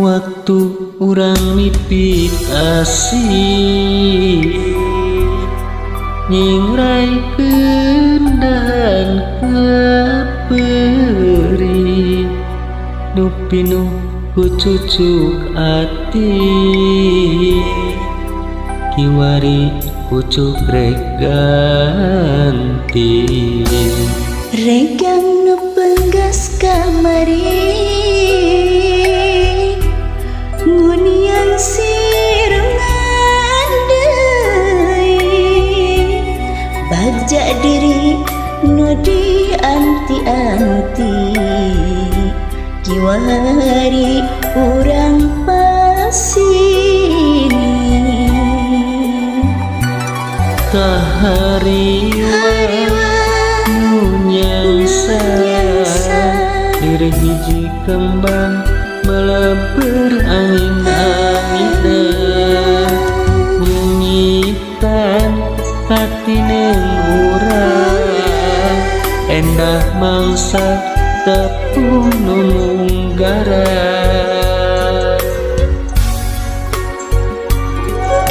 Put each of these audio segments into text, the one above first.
Waktu urang mimpi kasih nyingraikeun dan kaperi nu pinuh ku cucuk ati kiwari pucuk rek ganti regang nu penggas kamari ngunian sirengan deui bagja diri nu dianti-anti kiwari urang pasini kahariwa nu nyangsa diri hiji kembang melebur angin-anginan nyanyitan hatineung urang endah mangsa tepung nu munggaran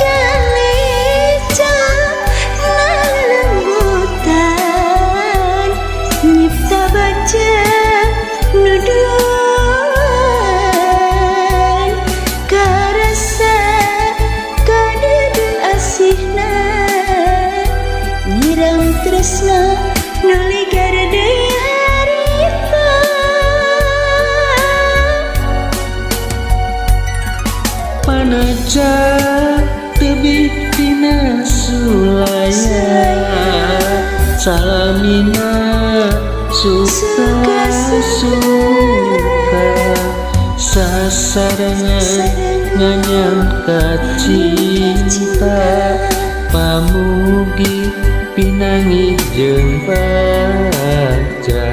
galeca lalembutan nyipta baca nuduan karasa kadedu asihna nyiram tresna nuli garedeui harita panaja tebih dina sulaya salamina suka sasarangan nganyangka cinta pamugi pinangi jeung baja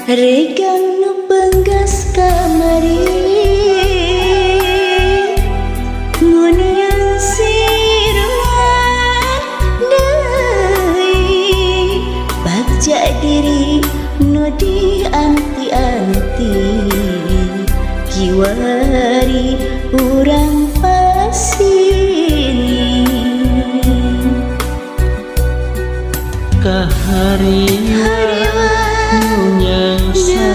regang nu penggas kamari ngunian sirengan deui bagja diri nu dianti-anti kiwari urang pasini kahariwa nyangsa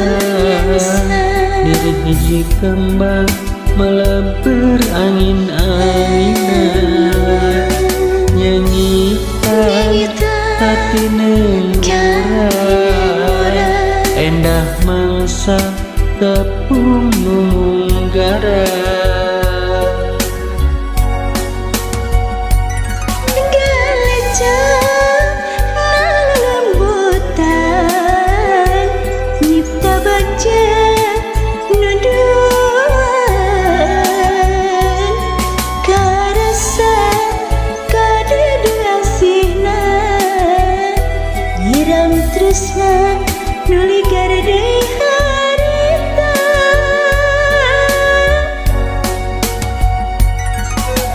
diri hiji kembang melebur angin-anginan nyanyitan hatineung urang endah mangsa tepung nu munggaran tresna nuli garedeui harita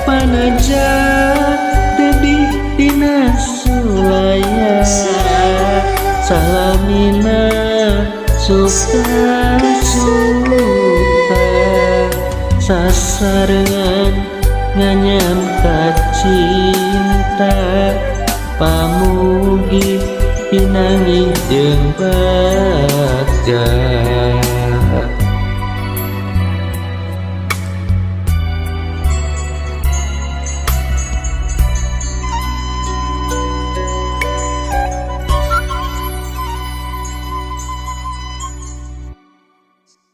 panaja tebih dina sulaya salamina suka sasarengan nganyangka cinta pamugi pinangi jeung bagja